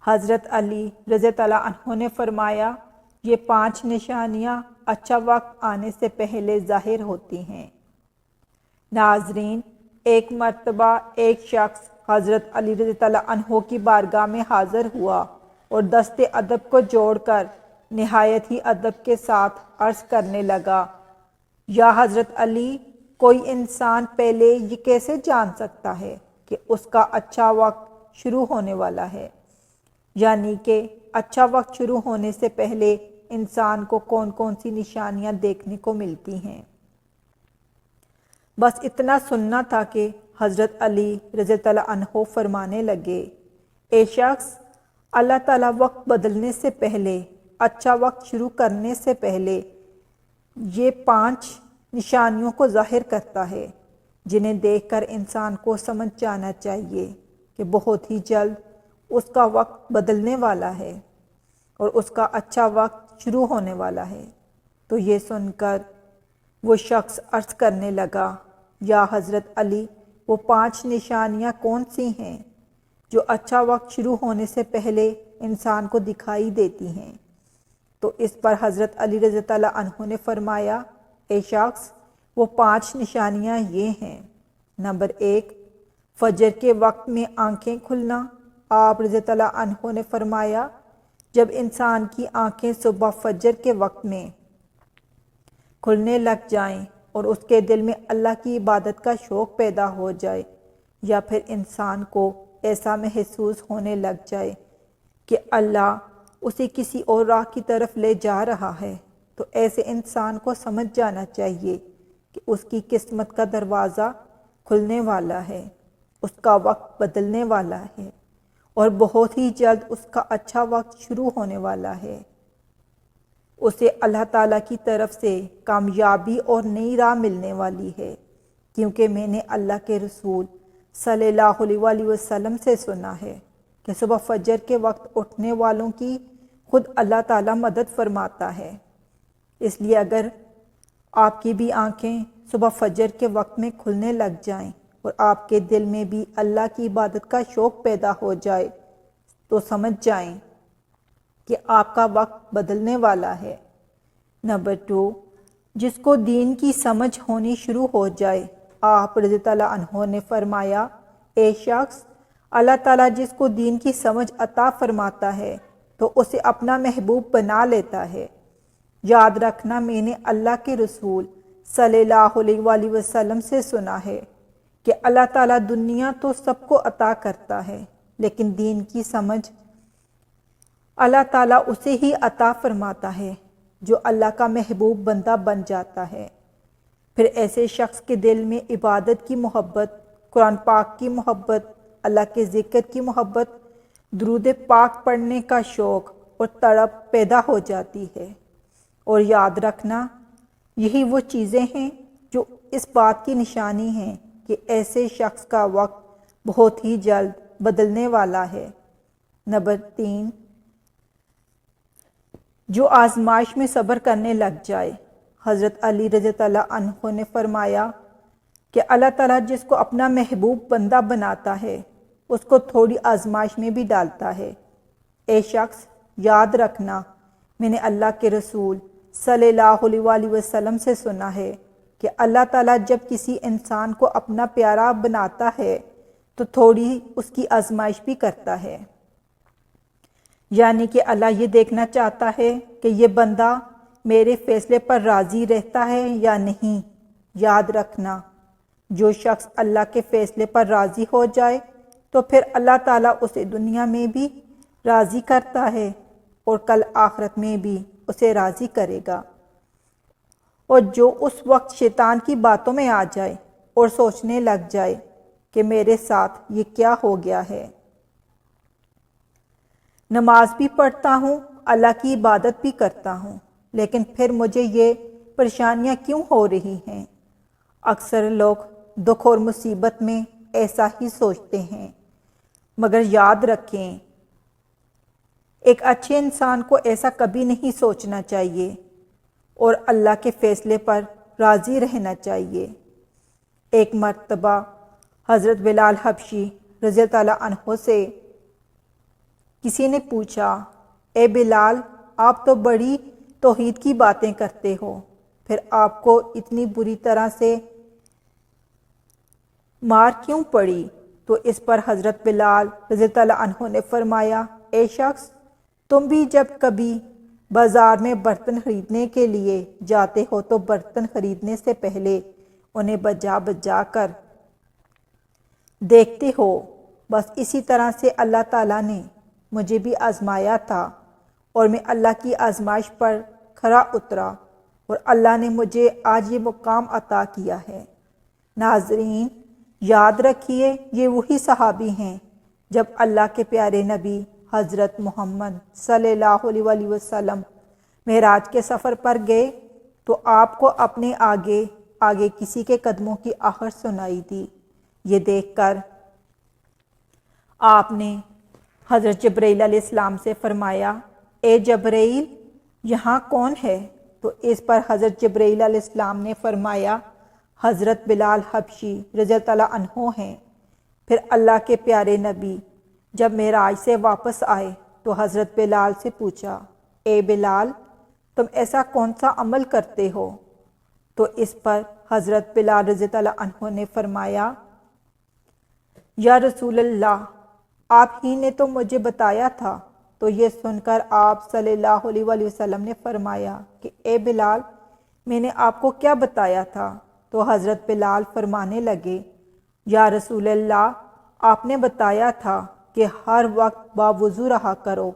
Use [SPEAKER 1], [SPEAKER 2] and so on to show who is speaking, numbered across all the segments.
[SPEAKER 1] حضرت علی رضی اللہ عنہ نے فرمایا، یہ 5 نشانیاں اچھا وقت آنے سے پہلے ظاہر ہوتی ہیں۔ ناظرین، ایک مرتبہ ایک شخص حضرت علی رضی اللہ عنہ کی بارگاہ میں حاضر ہوا اور دست ادب کو جوڑ کر نہایت ہی ادب کے ساتھ عرض کرنے لگا، یا حضرت علی، کوئی انسان پہلے یہ کیسے جان سکتا ہے کہ اس کا اچھا وقت شروع ہونے والا ہے؟ یعنی کہ اچھا وقت شروع ہونے سے پہلے انسان کو کون کون سی نشانیاں دیکھنے کو ملتی ہیں؟ بس اتنا سننا تھا کہ حضرت علی رضی اللہ عنہ فرمانے لگے، اے شخص، اللہ تعالیٰ وقت بدلنے سے پہلے، اچھا وقت شروع کرنے سے پہلے یہ 5 نشانیوں کو ظاہر کرتا ہے، جنہیں دیکھ کر انسان کو سمجھ جانا چاہیے کہ بہت ہی جلد اس کا وقت بدلنے والا ہے اور اس کا اچھا وقت شروع ہونے والا ہے۔ تو یہ سن کر وہ شخص عرض کرنے لگا، یا حضرت علی، وہ 5 نشانیاں کون سی ہیں جو اچھا وقت شروع ہونے سے پہلے انسان کو دکھائی دیتی ہیں؟ تو اس پر حضرت علی رضی اللہ عنہ نے فرمایا، اے شخص، وہ 5 نشانیاں یہ ہیں۔ نمبر 1، فجر کے وقت میں آنکھیں کھلنا۔ آپ رضی اللہ عنہ نے فرمایا، جب انسان کی آنکھیں صبح فجر کے وقت میں کھلنے لگ جائیں اور اس کے دل میں اللہ کی عبادت کا شوق پیدا ہو جائے، یا پھر انسان کو ایسا محسوس ہونے لگ جائے کہ اللہ اسے کسی اور راہ کی طرف لے جا رہا ہے، تو ایسے انسان کو سمجھ جانا چاہیے کہ اس کی قسمت کا دروازہ کھلنے والا ہے، اس کا وقت بدلنے والا ہے اور بہت ہی جلد اس کا اچھا وقت شروع ہونے والا ہے۔ اسے اللہ تعالیٰ کی طرف سے کامیابی اور نئی راہ ملنے والی ہے، کیونکہ میں نے اللہ کے رسول صلی اللہ علیہ وآلہ وسلم سے سنا ہے کہ صبح فجر کے وقت اٹھنے والوں کی خود اللہ تعالیٰ مدد فرماتا ہے۔ اس لیے اگر آپ کی بھی آنکھیں صبح فجر کے وقت میں کھلنے لگ جائیں اور آپ کے دل میں بھی اللہ کی عبادت کا شوق پیدا ہو جائے، تو سمجھ جائیں کہ آپ کا وقت بدلنے والا ہے۔ نمبر 2، جس کو دین کی سمجھ ہونی شروع ہو جائے۔ آپ رضی اللہ عنہ نے فرمایا، اے شخص، اللہ تعالیٰ جس کو دین کی سمجھ عطا فرماتا ہے تو اسے اپنا محبوب بنا لیتا ہے۔ یاد رکھنا، میں نے اللہ کے رسول صلی اللہ علیہ وآلہ وسلم سے سنا ہے کہ اللہ تعالیٰ دنیا تو سب کو عطا کرتا ہے، لیکن دین کی سمجھ اللہ تعالیٰ اسے ہی عطا فرماتا ہے جو اللہ کا محبوب بندہ بن جاتا ہے۔ پھر ایسے شخص کے دل میں عبادت کی محبت، قرآن پاک کی محبت، اللہ کے ذکر کی محبت، درود پاک پڑھنے کا شوق اور تڑپ پیدا ہو جاتی ہے۔ اور یاد رکھنا، یہی وہ چیزیں ہیں جو اس بات کی نشانی ہیں کہ ایسے شخص کا وقت بہت ہی جلد بدلنے والا ہے۔ نمبر 3، جو آزمائش میں صبر کرنے لگ جائے۔ حضرت علی رضی اللہ عنہ نے فرمایا کہ اللہ تعالیٰ جس کو اپنا محبوب بندہ بناتا ہے اس کو تھوڑی آزمائش میں بھی ڈالتا ہے۔ اے شخص، یاد رکھنا، میں نے اللہ کے رسول صلی اللہ علیہ وآلہ وسلم سے سنا ہے کہ اللہ تعالیٰ جب کسی انسان کو اپنا پیارا بناتا ہے تو تھوڑی اس کی آزمائش بھی کرتا ہے، یعنی کہ اللہ یہ دیکھنا چاہتا ہے کہ یہ بندہ میرے فیصلے پر راضی رہتا ہے یا نہیں۔ یاد رکھنا، جو شخص اللہ کے فیصلے پر راضی ہو جائے تو پھر اللہ تعالیٰ اسے دنیا میں بھی راضی کرتا ہے اور کل آخرت میں بھی اسے راضی کرے گا۔ اور جو اس وقت شیطان کی باتوں میں آ جائے اور سوچنے لگ جائے کہ میرے ساتھ یہ کیا ہو گیا ہے، نماز بھی پڑھتا ہوں، اللہ کی عبادت بھی کرتا ہوں، لیکن پھر مجھے یہ پریشانیاں کیوں ہو رہی ہیں؟ اکثر لوگ دکھ اور مصیبت میں ایسا ہی سوچتے ہیں، مگر یاد رکھیں، ایک اچھے انسان کو ایسا کبھی نہیں سوچنا چاہیے اور اللہ کے فیصلے پر راضی رہنا چاہیے۔ ایک مرتبہ حضرت بلال حبشی رضی اللہ عنہ سے کسی نے پوچھا، اے بلال، آپ تو بڑی توحید کی باتیں کرتے ہو، پھر آپ کو اتنی بری طرح سے مار کیوں پڑی؟ تو اس پر حضرت بلال رضی اللہ عنہ نے فرمایا، اے شخص، تم بھی جب کبھی بازار میں برتن خریدنے کے لیے جاتے ہو تو برتن خریدنے سے پہلے انہیں بجا بجا کر دیکھتے ہو۔ بس اسی طرح سے اللہ تعالیٰ نے مجھے بھی آزمایا تھا اور میں اللہ کی آزمائش پر کھرا اترا اور اللہ نے مجھے آج یہ مقام عطا کیا ہے۔ ناظرین، یاد رکھیے یہ وہی صحابی ہیں جب اللہ کے پیارے نبی حضرت محمد صلی اللہ علیہ وسلم معراج کے سفر پر گئے تو آپ کو اپنے آگے آگے کسی کے قدموں کی آہٹ سنائی دی۔ یہ دیکھ کر آپ نے حضرت جبرائیل علیہ السلام سے فرمایا، اے جبرائیل، یہاں کون ہے؟ تو اس پر حضرت جبرائیل علیہ السلام نے فرمایا، حضرت بلال حبشی رضی اللہ عنہ ہیں۔ پھر اللہ کے پیارے نبی جب معراج سے واپس آئے تو حضرت بلال سے پوچھا، اے بلال، تم ایسا کون سا عمل کرتے ہو؟ تو اس پر حضرت بلال رضی اللہ عنہ نے فرمایا، یا رسول اللہ، آپ ہی نے تو مجھے بتایا تھا۔ تو یہ سن کر آپ صلی اللہ علیہ وسلم نے فرمایا کہ اے بلال، میں نے آپ کو کیا بتایا تھا؟ تو حضرت بلال فرمانے لگے، یا رسول اللہ، آپ نے بتایا تھا کہ ہر وقت باوضو رہا کرو،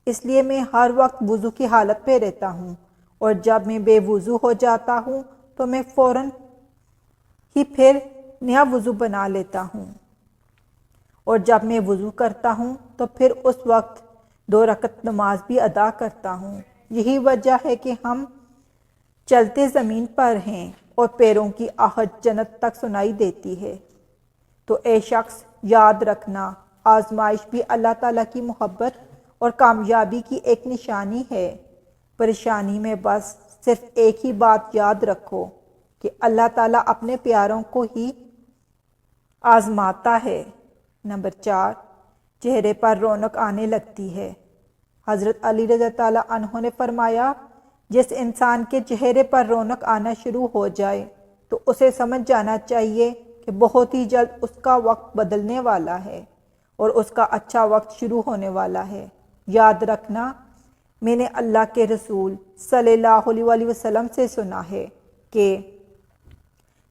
[SPEAKER 1] اس لیے میں ہر وقت وضو کی حالت پہ رہتا ہوں، اور جب میں بے وضو ہو جاتا ہوں تو میں فوراً ہی پھر نیا وضو بنا لیتا ہوں، اور جب میں وضو کرتا ہوں تو پھر اس وقت 2 رکعت نماز بھی ادا کرتا ہوں۔ یہی وجہ ہے کہ ہم چلتے زمین پر ہیں اور پیروں کی آہٹ جنت تک سنائی دیتی ہے۔ تو اے شخص، یاد رکھنا، آزمائش بھی اللہ تعالیٰ کی محبت اور کامیابی کی ایک نشانی ہے۔ پریشانی میں بس صرف ایک ہی بات یاد رکھو کہ اللہ تعالیٰ اپنے پیاروں کو ہی آزماتا ہے۔ نمبر 4، چہرے پر رونق آنے لگتی ہے۔ حضرت علی رضی اللہ عنہ نے فرمایا، جس انسان کے چہرے پر رونق آنا شروع ہو جائے تو اسے سمجھ جانا چاہیے کہ بہت ہی جلد اس کا وقت بدلنے والا ہے اور اس کا اچھا وقت شروع ہونے والا ہے۔ یاد رکھنا، میں نے اللہ کے رسول صلی اللہ علیہ وسلم سے سنا ہے کہ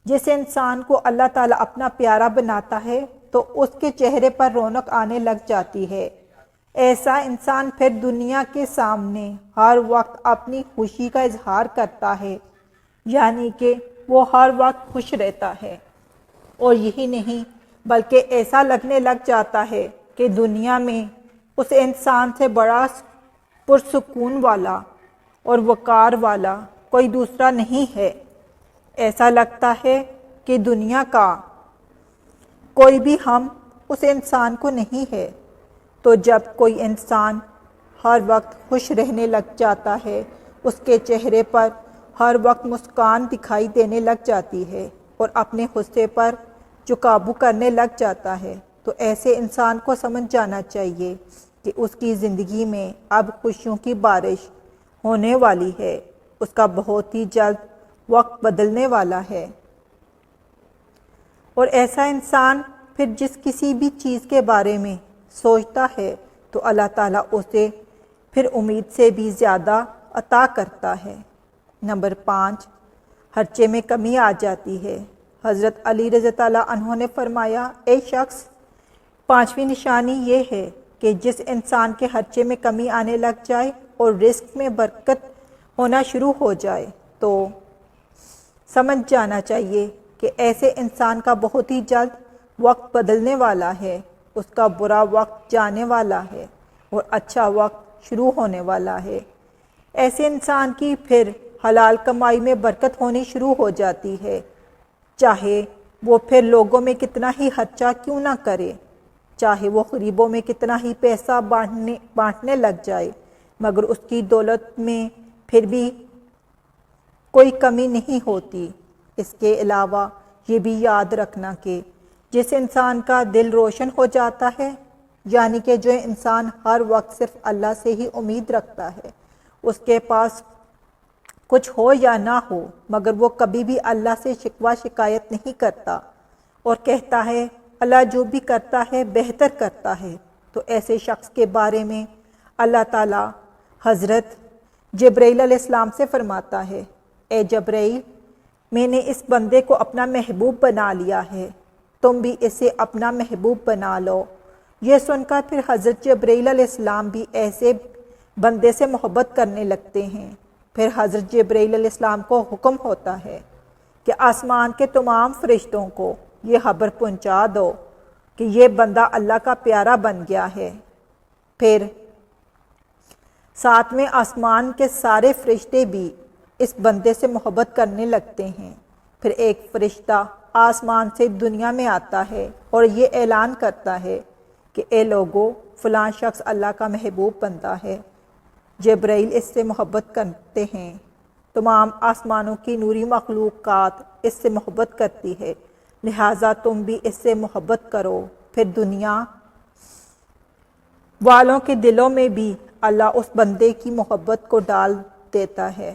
[SPEAKER 1] جس انسان کو اللہ تعالیٰ اپنا پیارا بناتا ہے تو اس کے چہرے پر رونق آنے لگ جاتی ہے۔ ایسا انسان پھر دنیا کے سامنے ہر وقت اپنی خوشی کا اظہار کرتا ہے، یعنی کہ وہ ہر وقت خوش رہتا ہے، اور یہی نہیں بلکہ ایسا لگنے لگ جاتا ہے کہ دنیا میں اس انسان سے بڑا پرسکون والا اور وقار والا کوئی دوسرا نہیں ہے۔ ایسا لگتا ہے کہ دنیا کا کوئی بھی ہم اس انسان کو نہیں ہے۔ تو جب کوئی انسان ہر وقت خوش رہنے لگ جاتا ہے، اس کے چہرے پر ہر وقت مسکان دکھائی دینے لگ جاتی ہے اور اپنے غصے پر جو قابو کرنے لگ جاتا ہے، تو ایسے انسان کو سمجھ جانا چاہیے کہ اس کی زندگی میں اب خوشیوں کی بارش ہونے والی ہے، اس کا بہت ہی جلد وقت بدلنے والا ہے۔ اور ایسا انسان پھر جس کسی بھی چیز کے بارے میں سوچتا ہے تو اللہ تعالیٰ اسے پھر امید سے بھی زیادہ عطا کرتا ہے۔ نمبر 5، خرچے میں کمی آ جاتی ہے۔ حضرت علی رضی اللہ عنہ نے فرمایا، اے شخص، 5ویں نشانی یہ ہے کہ جس انسان کے خرچے میں کمی آنے لگ جائے اور رزق میں برکت ہونا شروع ہو جائے تو سمجھ جانا چاہیے کہ ایسے انسان کا بہت ہی جلد وقت بدلنے والا ہے، اس کا برا وقت جانے والا ہے اور اچھا وقت شروع ہونے والا ہے۔ ایسے انسان کی پھر حلال کمائی میں برکت ہونی شروع ہو جاتی ہے، چاہے وہ پھر لوگوں میں کتنا ہی خرچہ کیوں نہ کرے، چاہے وہ غریبوں میں کتنا ہی پیسہ بانٹنے لگ جائے، مگر اس کی دولت میں پھر بھی کوئی کمی نہیں ہوتی۔ اس کے علاوہ یہ بھی یاد رکھنا کہ جس انسان کا دل روشن ہو جاتا ہے یعنی کہ جو انسان ہر وقت صرف اللہ سے ہی امید رکھتا ہے، اس کے پاس کچھ ہو یا نہ ہو مگر وہ کبھی بھی اللہ سے شکوہ شکایت نہیں کرتا اور کہتا ہے اللہ جو بھی کرتا ہے بہتر کرتا ہے، تو ایسے شخص کے بارے میں اللہ تعالیٰ حضرت جبرائیل علیہ السلام سے فرماتا ہے، اے جبرائیل، میں نے اس بندے کو اپنا محبوب بنا لیا ہے، تم بھی اسے اپنا محبوب بنا لو۔ یہ سن کر پھر حضرت جبرائیل علیہ السلام بھی ایسے بندے سے محبت کرنے لگتے ہیں۔ پھر حضرت جبرائیل علیہ السلام کو حکم ہوتا ہے کہ آسمان کے تمام فرشتوں کو یہ خبر پہنچا دو کہ یہ بندہ اللہ کا پیارا بن گیا ہے۔ پھر ساتویں آسمان کے سارے فرشتے بھی اس بندے سے محبت کرنے لگتے ہیں۔ پھر ایک فرشتہ آسمان سے دنیا میں آتا ہے اور یہ اعلان کرتا ہے کہ اے لوگو، فلاں شخص اللہ کا محبوب بندہ ہے۔ جبرائیل اس سے محبت کرتے ہیں، تمام آسمانوں کی نوری مخلوقات اس سے محبت کرتی ہے، لہٰذا تم بھی اس سے محبت کرو۔ پھر دنیا والوں کے دلوں میں بھی اللہ اس بندے کی محبت کو ڈال دیتا ہے۔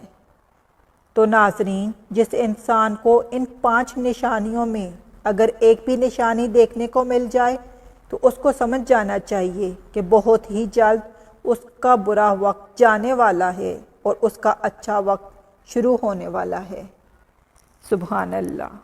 [SPEAKER 1] تو ناظرین، جس انسان کو ان 5 نشانیوں میں اگر ایک بھی نشانی دیکھنے کو مل جائے تو اس کو سمجھ جانا چاہیے کہ بہت ہی جلد اس کا برا وقت جانے والا ہے اور اس کا اچھا وقت شروع ہونے والا ہے۔ سبحان اللہ۔